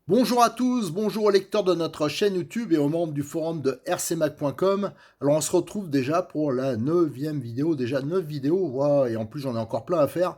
Bonjour à tous, bonjour aux lecteurs de notre chaîne YouTube et aux membres du forum de rcmac.com. Alors on se retrouve déjà pour la 9e vidéo, déjà 9 vidéos, wow, et en plus j'en ai encore plein à faire.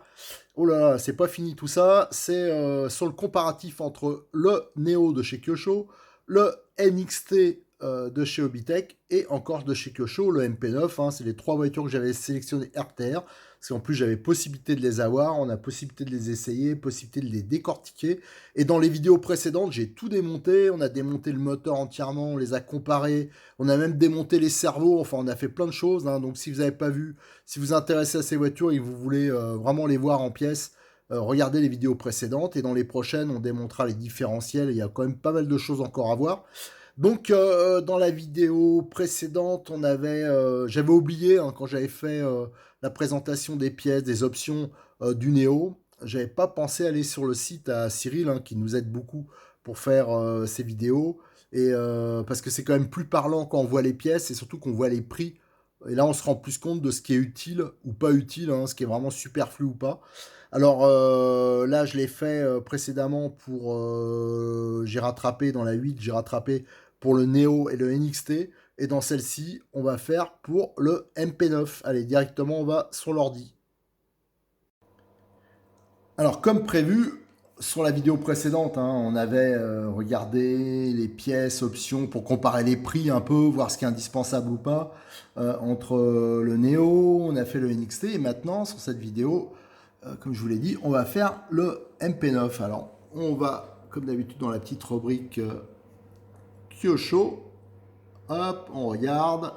Oh là là, c'est pas fini tout ça, c'est sur le comparatif entre le Neo de chez Kyosho, le NXT de chez Obitech et encore de chez Kyosho, le MP9, hein, c'est les trois voitures que j'avais sélectionnées RTR, parce qu'en plus j'avais possibilité de les avoir, on a possibilité de les essayer, possibilité de les décortiquer, et dans les vidéos précédentes j'ai tout démonté, on a démonté le moteur entièrement, on les a comparés, on a même démonté les cerveaux, enfin on a fait plein de choses, hein, donc si vous n'avez pas vu, si vous vous intéressez à ces voitures et que vous voulez vraiment les voir en pièces, regardez les vidéos précédentes et dans les prochaines, on démontrera les différentiels. Il y a quand même pas mal de choses encore à voir. Donc, dans la vidéo précédente, j'avais oublié hein, quand j'avais fait la présentation des pièces, des options du Neo. J'avais pas pensé aller sur le site à Cyril, hein, qui nous aide beaucoup pour faire ces vidéos. Et parce que c'est quand même plus parlant quand on voit les pièces et surtout qu'on voit les prix. Et là, on se rend plus compte de ce qui est utile ou pas utile, hein, ce qui est vraiment superflu ou pas. Alors là, je l'ai fait précédemment pour... j'ai rattrapé dans la 8, j'ai rattrapé pour le Neo et le NXT. Et dans celle-ci, on va faire pour le MP9. Allez, directement, on va sur l'ordi. Alors, comme prévu, sur la vidéo précédente, hein, on avait regardé les pièces, options pour comparer les prix un peu, voir ce qui est indispensable ou pas entre le Neo, on a fait le NXT et maintenant sur cette vidéo, comme je vous l'ai dit, on va faire le MP9. Alors, on va, comme d'habitude, dans la petite rubrique Kyosho. Hop, on regarde.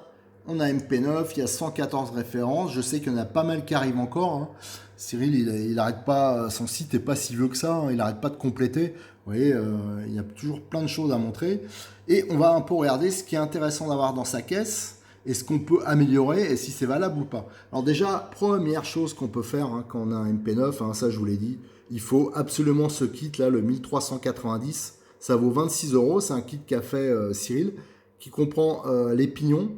On a MP9, il y a 114 références. Je sais qu'il y en a pas mal qui arrivent encore, hein. Cyril, il arrête pas, son site est pas si vieux que ça, hein, il arrête pas de compléter. Vous voyez, il y a toujours plein de choses à montrer. Et on va un peu regarder ce qui est intéressant d'avoir dans sa caisse et ce qu'on peut améliorer et si c'est valable ou pas. Alors déjà, première chose qu'on peut faire hein, quand on a un MP9, hein, ça je vous l'ai dit, il faut absolument ce kit là, le 1390. Ça vaut 26 euros, c'est un kit qu'a fait Cyril qui comprend les pignons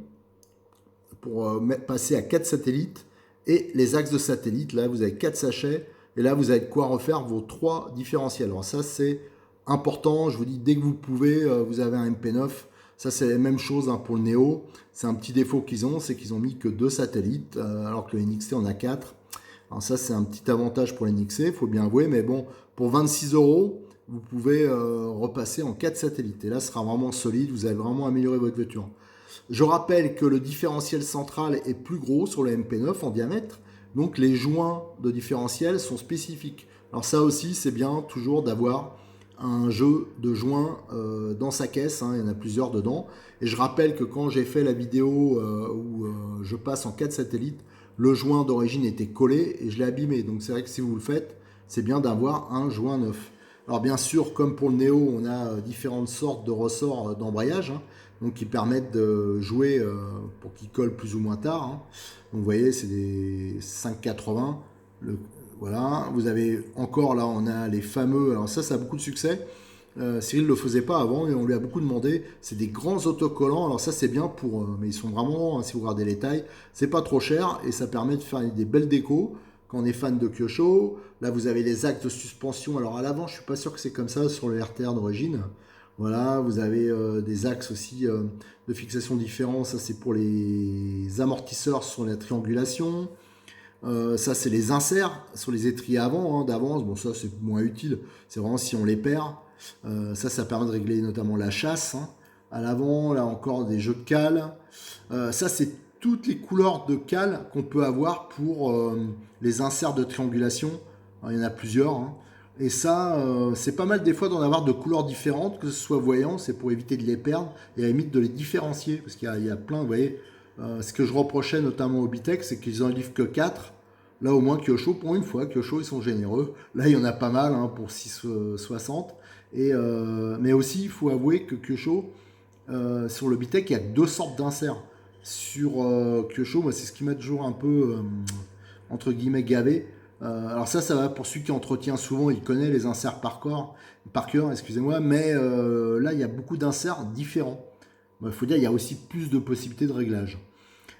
pour passer à 4 satellites et les axes de satellites. Là, vous avez 4 sachets et là, vous avez de quoi refaire vos 3 différentiels. Alors ça, c'est important. Je vous dis, dès que vous pouvez, vous avez un MP9. Ça, c'est la même chose hein, pour le Neo. C'est un petit défaut qu'ils ont, c'est qu'ils ont mis que 2 satellites, alors que le NXT en a 4. Alors ça, c'est un petit avantage pour le NXT, il faut bien avouer. Mais bon, pour 26 euros, vous pouvez repasser en 4 satellites. Et là, ce sera vraiment solide. Vous allez vraiment améliorer votre voiture. Je rappelle que le différentiel central est plus gros sur le MP9 en diamètre. Donc les joints de différentiel sont spécifiques. Alors ça aussi, c'est bien toujours d'avoir un jeu de joints dans sa caisse. Hein, il y en a plusieurs dedans. Et je rappelle que quand j'ai fait la vidéo où je passe en 4 satellites, le joint d'origine était collé et je l'ai abîmé. Donc c'est vrai que si vous le faites, c'est bien d'avoir un joint neuf. Alors bien sûr, comme pour le Neo, on a différentes sortes de ressorts d'embrayage, hein, donc qui permettent de jouer pour qu'ils collent plus ou moins tard. Hein. Donc vous voyez, c'est des 5,80. Voilà, vous avez encore là, on a les fameux. Alors ça a beaucoup de succès. Cyril ne le faisait pas avant et on lui a beaucoup demandé. C'est des grands autocollants. Alors ça c'est bien pour, mais ils sont vraiment, si vous regardez les tailles, c'est pas trop cher et ça permet de faire des belles décos quand on est fan de Kyosho. Là vous avez les axes de suspension. Alors à l'avant je suis pas sûr que c'est comme ça sur le RTR d'origine. Voilà, vous avez des axes aussi de fixation différents. Ça c'est pour les amortisseurs sur la triangulation. Ça, c'est les inserts sur les étriers avant, hein, d'avance. Bon, ça, c'est moins utile. C'est vraiment si on les perd. Ça permet de régler notamment la chasse. Hein. À l'avant, là encore, des jeux de cales. Ça, c'est toutes les couleurs de cales qu'on peut avoir pour les inserts de triangulation. Alors, il y en a plusieurs. Hein. Et ça, c'est pas mal des fois d'en avoir de couleurs différentes, que ce soit voyant, c'est pour éviter de les perdre et à la limite de les différencier. Parce qu'il y a plein, vous voyez, ce que je reprochais notamment au Bitech, c'est qu'ils en livrent que 4. Là, au moins, Kyosho, pour une fois, Kyosho, ils sont généreux. Là, il y en a pas mal hein, pour 6,60. Mais aussi, il faut avouer que Kyosho, sur le Bitec, il y a deux sortes d'inserts. Sur Kyosho, moi, c'est ce qui m'a toujours un peu, entre guillemets, gavé. Alors ça va pour celui qui entretient souvent, il connaît les inserts par cœur, excusez-moi, mais là, il y a beaucoup d'inserts différents. Il faut dire, il y a aussi plus de possibilités de réglage.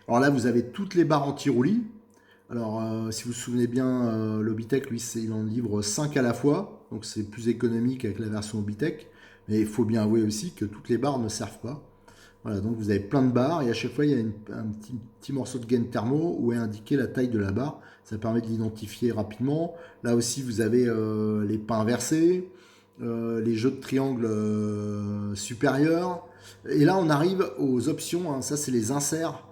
Alors là, vous avez toutes les barres anti-roulis. Alors, si vous vous souvenez bien, l'Obitech, lui, il en livre 5 à la fois. Donc, c'est plus économique avec la version Obitech. Mais il faut bien avouer aussi que toutes les barres ne servent pas. Voilà, donc vous avez plein de barres et à chaque fois, il y a un petit morceau de gaine thermo où est indiqué la taille de la barre. Ça permet de l'identifier rapidement. Là aussi, vous avez les pins inversés, les jeux de triangles supérieurs. Et là, on arrive aux options, hein. Ça, c'est les inserts.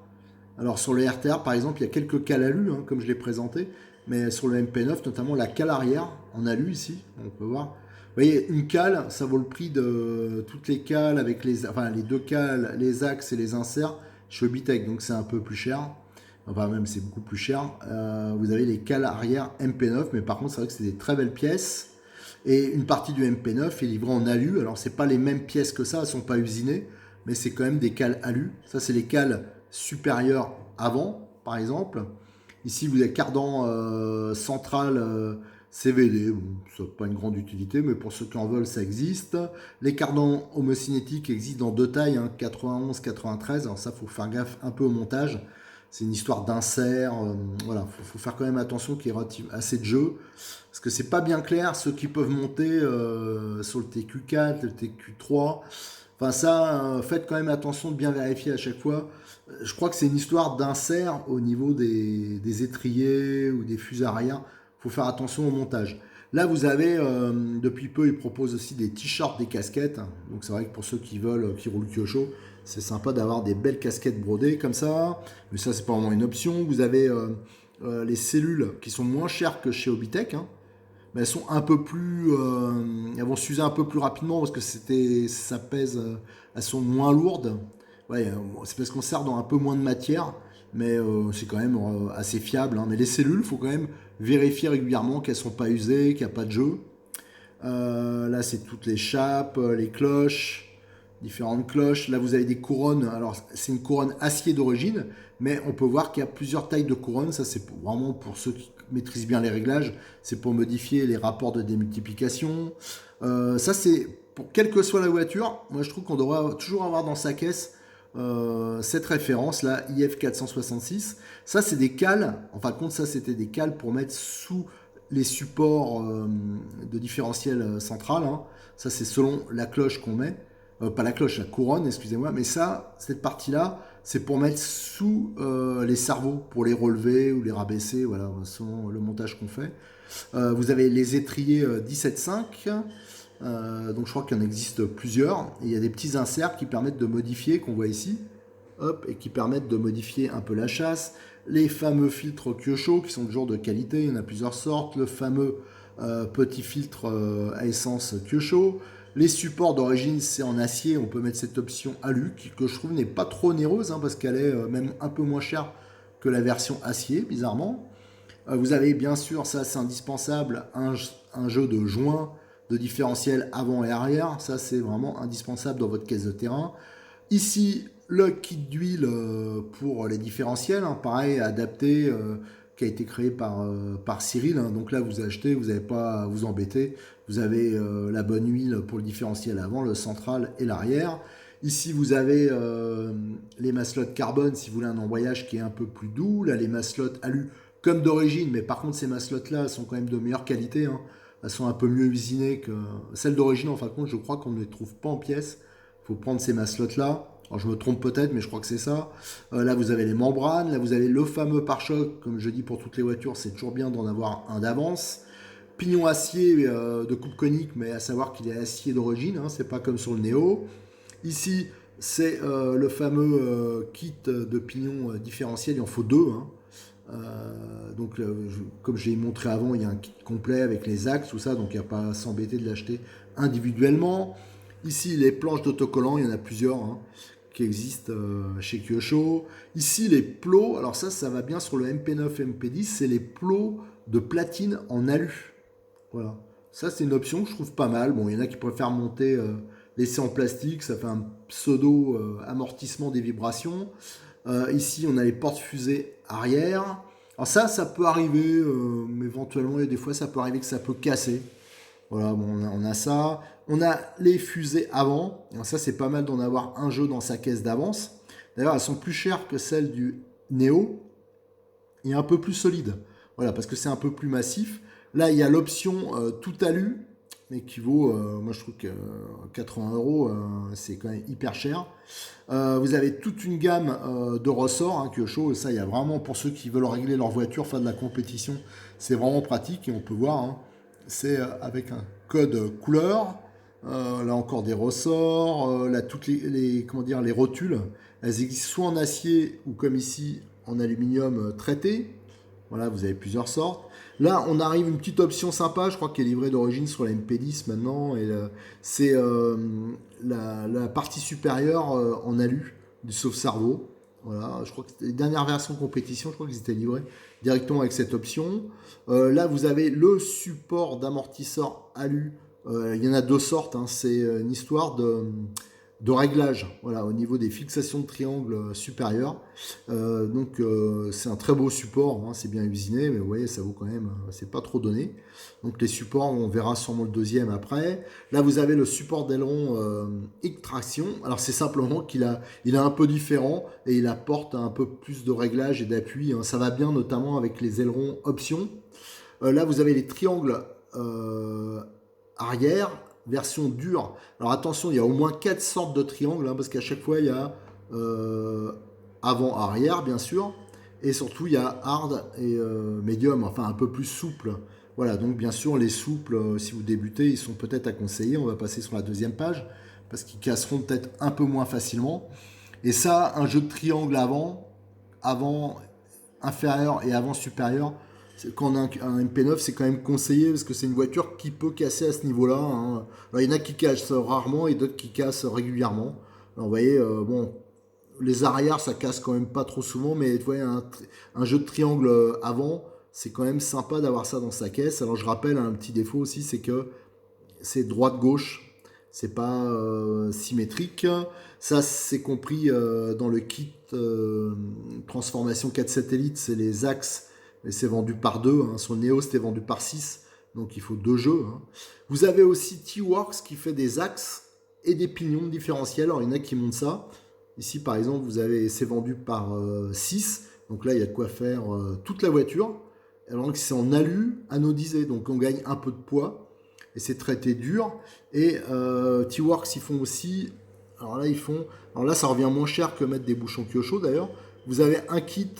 Alors sur le RTR par exemple, il y a quelques cales alu, hein, comme je l'ai présenté, mais sur le MP9, notamment la cale arrière en alu ici, on peut voir. Vous voyez, une cale, ça vaut le prix de toutes les cales avec les deux cales, les axes et les inserts chez Obitech, donc c'est un peu plus cher. Enfin même c'est beaucoup plus cher. Vous avez les cales arrière MP9, mais par contre c'est vrai que c'est des très belles pièces. Et une partie du MP9 est livrée en alu. Alors c'est pas les mêmes pièces que ça, elles sont pas usinées, mais c'est quand même des cales alu. Ça c'est les cales supérieures avant, par exemple. Ici vous avez cardan central CVD. Bon, ça n'a pas une grande utilité, mais pour ceux qui en veulent, ça existe. Les cardans homocinétiques existent dans deux tailles, hein, 91, 93. Alors ça, faut faire gaffe un peu au montage. C'est une histoire d'insert. Voilà, faut faire quand même attention qu'il y ait assez de jeu. Parce que c'est pas bien clair, ceux qui peuvent monter sur le TQ4, le TQ3. Enfin ça, faites quand même attention de bien vérifier à chaque fois. Je crois que c'est une histoire d'insert au niveau des étriers ou des fusées arrière. Il faut faire attention au montage. Là, vous avez, depuis peu, ils proposent aussi des t-shirts, des casquettes. Donc c'est vrai que pour ceux qui veulent, qui roulent Kyosho, c'est sympa d'avoir des belles casquettes brodées comme ça. Mais ça, c'est pas vraiment une option. Vous avez les cellules qui sont moins chères que chez Obitech, hein, mais elles sont un peu plus, elles vont s'user un peu plus rapidement parce que ça pèse, elles sont moins lourdes. Ouais, c'est parce qu'on sert dans un peu moins de matière, mais c'est quand même assez fiable, hein. Mais les cellules, il faut quand même vérifier régulièrement qu'elles sont pas usées, qu'il n'y a pas de jeu. Là, c'est toutes les chapes, les cloches, différentes cloches. Là, vous avez des couronnes. Alors, c'est une couronne acier d'origine, mais on peut voir qu'il y a plusieurs tailles de couronnes. Ça, c'est vraiment pour ceux qui maîtrisent bien les réglages. C'est pour modifier les rapports de démultiplication. Ça, c'est pour quelle que soit la voiture. Moi, je trouve qu'on devrait toujours avoir dans sa caisse cette référence là, IF466. Ça, c'est des cales. En fin de compte, ça, c'était des cales pour mettre sous les supports de différentiel central, hein. Ça, c'est selon la cloche qu'on met. Pas la cloche, la couronne, excusez-moi. Mais ça, cette partie-là, c'est pour mettre sous les cerveaux, pour les relever ou les rabaisser, voilà, selon le montage qu'on fait. Vous avez les étriers 17.5. Donc je crois qu'il y en existe plusieurs. Et il y a des petits inserts qui permettent de modifier, qu'on voit ici. Hop, et qui permettent de modifier un peu la chasse. Les fameux filtres Kyosho qui sont toujours de qualité, il y en a plusieurs sortes. Le fameux petit filtre à essence Kyosho. Les supports d'origine, c'est en acier. On peut mettre cette option alu que je trouve n'est pas trop onéreuse, hein, parce qu'elle est même un peu moins chère que la version acier, bizarrement. Vous avez bien sûr, ça c'est indispensable, un jeu de joints de différentiel avant et arrière. Ça c'est vraiment indispensable dans votre caisse de terrain. Ici, le kit d'huile pour les différentiels, hein, pareil, adapté, qui a été créé par Cyril, hein. Donc là, vous achetez, vous n'avez pas à vous embêter. Vous avez la bonne huile pour le différentiel avant, le central et l'arrière. Ici, vous avez les maslottes carbone si vous voulez un embrayage qui est un peu plus doux. Là, les maslottes alu comme d'origine, mais par contre, ces maslottes-là sont quand même de meilleure qualité, hein. Elles sont un peu mieux usinées que celles d'origine. En fin de compte, je crois qu'on ne les trouve pas en pièces. Il faut prendre ces maslottes-là. Alors, je me trompe peut-être, mais je crois que c'est ça. Là, vous avez les membranes. Là, vous avez le fameux pare-choc. Comme je dis pour toutes les voitures, c'est toujours bien d'en avoir un d'avance. Pignon acier de coupe conique, mais à savoir qu'il est acier d'origine, hein, c'est pas comme sur le Néo. Ici, c'est le fameux kit de pignon différentiel, il en faut deux, hein. Donc, comme j'ai montré avant, il y a un kit complet avec les axes, tout ça, donc il n'y a pas à s'embêter de l'acheter individuellement. Ici, les planches d'autocollants, il y en a plusieurs, hein, qui existent chez Kyosho. Ici, les plots, alors ça va bien sur le MP9 MP10, c'est les plots de platine en alu. Voilà. Ça, c'est une option que je trouve pas mal. Bon, il y en a qui préfèrent monter, laisser en plastique. Ça fait un pseudo amortissement des vibrations. Ici, on a les portes-fusées arrière. Alors ça peut arriver, mais éventuellement, il y a des fois, ça peut arriver que ça peut casser. Voilà, bon, on a ça. On a les fusées avant. Alors ça, c'est pas mal d'en avoir un jeu dans sa caisse d'avance. D'ailleurs, elles sont plus chères que celles du Neo et un peu plus solides. Voilà, parce que c'est un peu plus massif. Là, il y a l'option tout alu, mais qui vaut, moi je trouve que 80 euros, c'est quand même hyper cher. Vous avez toute une gamme de ressorts, hein, Kyosho. Ça, il y a vraiment pour ceux qui veulent régler leur voiture, faire de la compétition, c'est vraiment pratique et on peut voir. Hein, c'est avec un code couleur. Là encore des ressorts. Là, toutes comment dire, les rotules, elles existent soit en acier ou comme ici en aluminium traité. Voilà, vous avez plusieurs sortes. Là, on arrive à une petite option sympa, je crois qu'elle est livrée d'origine sur la MP10 maintenant. Et c'est la partie supérieure en alu du sauve-cerveau. Voilà, je crois que les dernières versions compétition, je crois qu'ils étaient livrés directement avec cette option. Là, vous avez le support d'amortisseur alu. Il y en a deux sortes. Hein. C'est une histoire de réglage, voilà, au niveau des fixations de triangle supérieurs. Donc c'est un très beau support, hein, c'est bien usiné, mais vous voyez, ça vaut quand même, c'est pas trop donné. Donc les supports, on verra sûrement le deuxième après. Là, vous avez le support d'aileron X-Traction. Alors c'est simplement il est un peu différent et il apporte un peu plus de réglage et d'appui. Hein. Ça va bien, notamment avec les ailerons options. Là, vous avez les triangles arrière, version dure. Alors attention, il y a au moins 4 sortes de triangles, hein, parce qu'à chaque fois, il y a avant-arrière, bien sûr, et surtout, il y a hard et medium, enfin un peu plus souple. Voilà, donc bien sûr, les souples, si vous débutez, ils sont peut-être à conseiller. On va passer sur la deuxième page, parce qu'ils casseront peut-être un peu moins facilement. Et ça, un jeu de triangle avant inférieur et avant supérieur, quand on a un MP9, c'est quand même conseillé parce que c'est une voiture qui peut casser à ce niveau-là. Hein. Alors, il y en a qui cassent rarement et d'autres qui cassent régulièrement. Alors, vous voyez, bon, les arrières, ça casse quand même pas trop souvent, mais vous voyez, un jeu de triangle avant, c'est quand même sympa d'avoir ça dans sa caisse. Alors, je rappelle, un petit défaut aussi, c'est que c'est droite-gauche, c'est pas symétrique. Ça, c'est compris dans le kit transformation 4 satellites, c'est les axes, mais c'est vendu par deux. Hein. Sur le Neo, c'était vendu par 6, donc il faut deux jeux. Hein. Vous avez aussi T-Works qui fait des axes et des pignons différentiels. Alors, il y en a qui montent ça. Ici, par exemple, c'est vendu par 6, donc là, il y a de quoi faire toute la voiture. Alors que c'est en alu anodisé, donc on gagne un peu de poids et c'est traité dur. Et T-Works, ils font aussi. Alors là, ça revient moins cher que mettre des bouchons Kyosho d'ailleurs. Vous avez un kit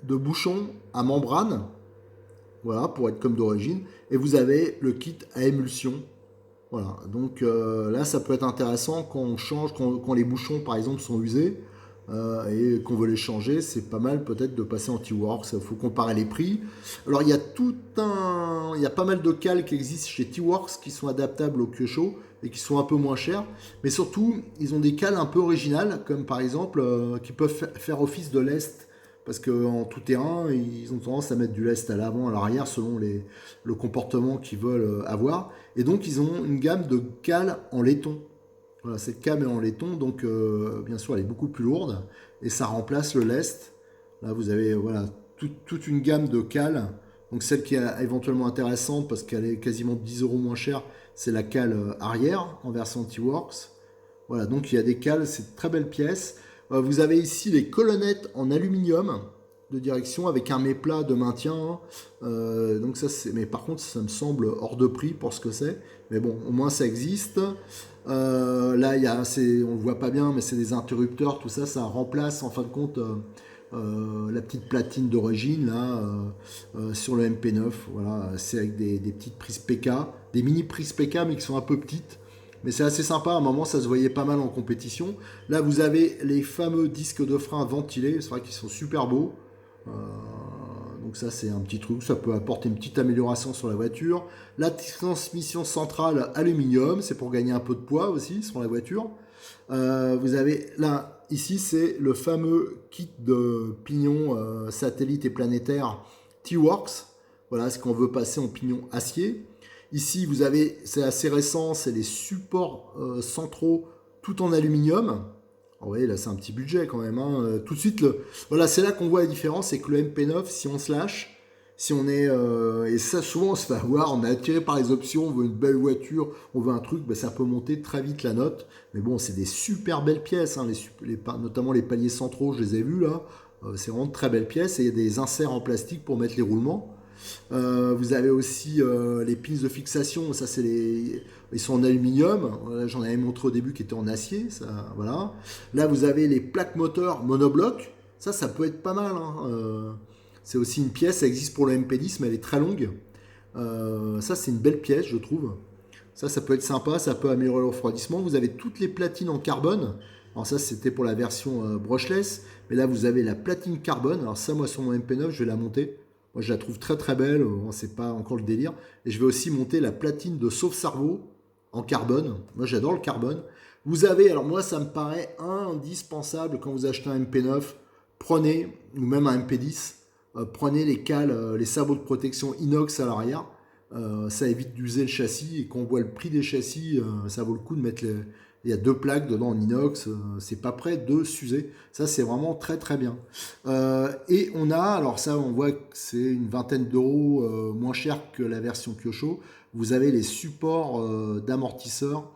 de bouchons à membrane, voilà, pour être comme d'origine. Et vous avez le kit à émulsion. Voilà, donc là, ça peut être intéressant quand on change, quand les bouchons, par exemple, sont usés et qu'on veut les changer. C'est pas mal peut-être de passer en T-Works. Il faut comparer les prix. Alors, il y a pas mal de cales qui existent chez T-Works qui sont adaptables au Kyosho et qui sont un peu moins chers. Mais surtout, ils ont des cales un peu originales, comme par exemple, qui peuvent faire office de lest. Parce qu'en tout terrain, ils ont tendance à mettre du lest à l'avant, à l'arrière, selon le comportement qu'ils veulent avoir. Et donc, ils ont une gamme de cales en laiton. Voilà, cette cale est en laiton, donc bien sûr, elle est beaucoup plus lourde. Et ça remplace le lest. Là, vous avez voilà, toute une gamme de cales. Donc, celle qui est éventuellement intéressante, parce qu'elle est quasiment 10 euros moins chère, c'est la cale arrière, en version T-Works. Voilà, donc il y a des cales, c'est de très belles pièces. Vous avez ici les colonnettes en aluminium de direction avec un méplat de maintien. Donc ça, mais par contre, ça me semble hors de prix pour ce que c'est. Mais bon, au moins ça existe. Là, on le voit pas bien, mais c'est des interrupteurs, tout ça, ça remplace en fin de compte la petite platine d'origine là sur le MP9. Voilà, c'est avec des petites prises PK, des mini prises PK, mais qui sont un peu petites. Mais c'est assez sympa, à un moment ça se voyait pas mal en compétition. Là vous avez les fameux disques de frein ventilés, c'est vrai qu'ils sont super beaux. Donc ça c'est un petit truc, ça peut apporter une petite amélioration sur la voiture. La transmission centrale aluminium, c'est pour gagner un peu de poids aussi sur la voiture. Vous avez là, ici c'est le fameux kit de pignon satellite et planétaire T-Works. Voilà, ce qu'on veut passer en pignon acier. Ici, vous avez, c'est assez récent, c'est les supports centraux tout en aluminium. Vous voyez, là, c'est un petit budget quand même, hein. Tout de suite, voilà, c'est là qu'on voit la différence, c'est que le MP9, si on se lâche, si on est... et ça, souvent, on se fait avoir, on est attiré par les options, on veut une belle voiture, on veut un truc, ben, ça peut monter très vite la note. Mais bon, c'est des super belles pièces, hein, notamment les paliers centraux, je les ai vus là. C'est vraiment de très belles pièces, et il y a des inserts en plastique pour mettre les roulements. Vous avez aussi les pins de fixation, ça c'est ils sont en aluminium. J'en avais montré au début qui étaient en acier, ça, voilà. Là vous avez les plaques moteurs monobloc, ça peut être pas mal, hein. C'est aussi une pièce, ça existe pour le MP10 mais elle est très longue. Ça c'est une belle pièce je trouve. Ça peut être sympa, ça peut améliorer le refroidissement. Vous avez toutes les platines en carbone. Alors ça c'était pour la version brushless, mais là vous avez la platine carbone. Alors ça moi sur mon MP9 je vais la monter. Moi, je la trouve très très belle. C'est pas encore le délire. Et je vais aussi monter la platine de sauve-cerveau en carbone. Moi, j'adore le carbone. Vous avez, alors moi, ça me paraît indispensable quand vous achetez un MP9. Prenez, ou même un MP10, prenez les cales, les sabots de protection inox à l'arrière. Ça évite d'user le châssis. Et quand on voit le prix des châssis, ça vaut le coup de mettre les. Il y a 2 plaques dedans en inox, c'est pas prêt de s'user. Ça, c'est vraiment très très bien. Et on a, alors ça, on voit que c'est une vingtaine d'euros moins cher que la version Kyosho. Vous avez les supports d'amortisseurs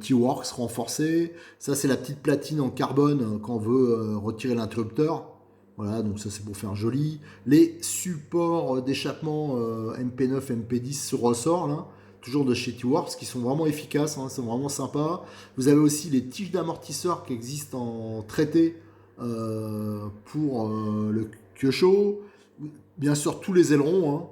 T-Works renforcés. Ça, c'est la petite platine en carbone quand on veut retirer l'interrupteur. Voilà, donc ça c'est pour faire joli. Les supports d'échappement MP9, MP10 sur ressort, là, toujours de chez T-Works, qui sont vraiment efficaces, hein, c'est vraiment sympa. Vous avez aussi les tiges d'amortisseurs qui existent en traité pour le Kyosho. Bien sûr, tous les ailerons,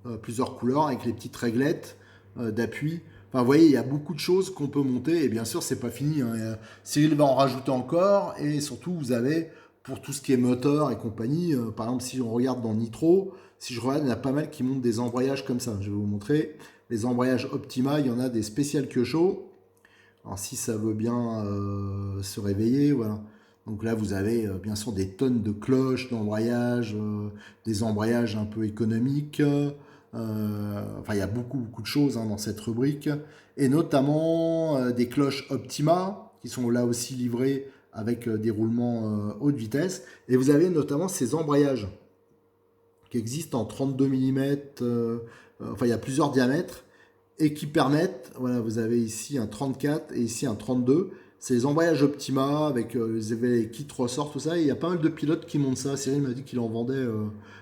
hein, plusieurs couleurs avec les petites réglettes d'appui. Enfin, vous voyez, il y a beaucoup de choses qu'on peut monter et bien sûr, c'est pas fini, hein. Cyril va en rajouter encore et surtout, vous avez pour tout ce qui est moteur et compagnie, par exemple, si on regarde dans Nitro, si je regarde, il y en a pas mal qui montent des embrayages comme ça. Je vais vous montrer les embrayages Optima, il y en a des spéciales Kyosho. Alors, si ça veut bien se réveiller, voilà. Donc là, vous avez bien sûr des tonnes de cloches, d'embrayages, des embrayages un peu économiques. Enfin, il y a beaucoup de choses hein, dans cette rubrique. Et notamment des cloches Optima, qui sont là aussi livrées avec des roulements haute vitesse. Et vous avez notamment ces embrayages qui existent en 32 mm. Enfin, il y a plusieurs diamètres et qui permettent, voilà, vous avez ici un 34 et ici un 32. C'est les embrayages Optima avec les kits ressort, tout ça. Et il y a pas mal de pilotes qui montent ça. Cyril m'a dit qu'il en vendait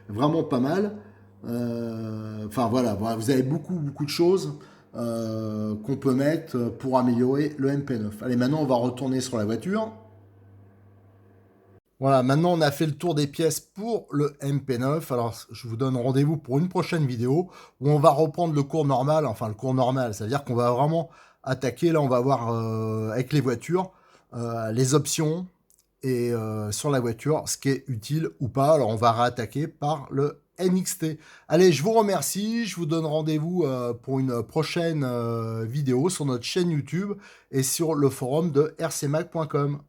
vraiment pas mal. Enfin voilà, vous avez beaucoup de choses qu'on peut mettre pour améliorer le MP9. Allez, maintenant on va retourner sur la voiture. Voilà, maintenant on a fait le tour des pièces pour le MP9. Alors je vous donne rendez-vous pour une prochaine vidéo où on va reprendre le cours normal, enfin le cours normal, c'est-à-dire qu'on va vraiment attaquer, là on va voir avec les voitures, les options et sur la voiture, ce qui est utile ou pas. Alors on va réattaquer par le NXT. Allez, je vous remercie, je vous donne rendez-vous pour une prochaine vidéo sur notre chaîne YouTube et sur le forum de rcmac.com.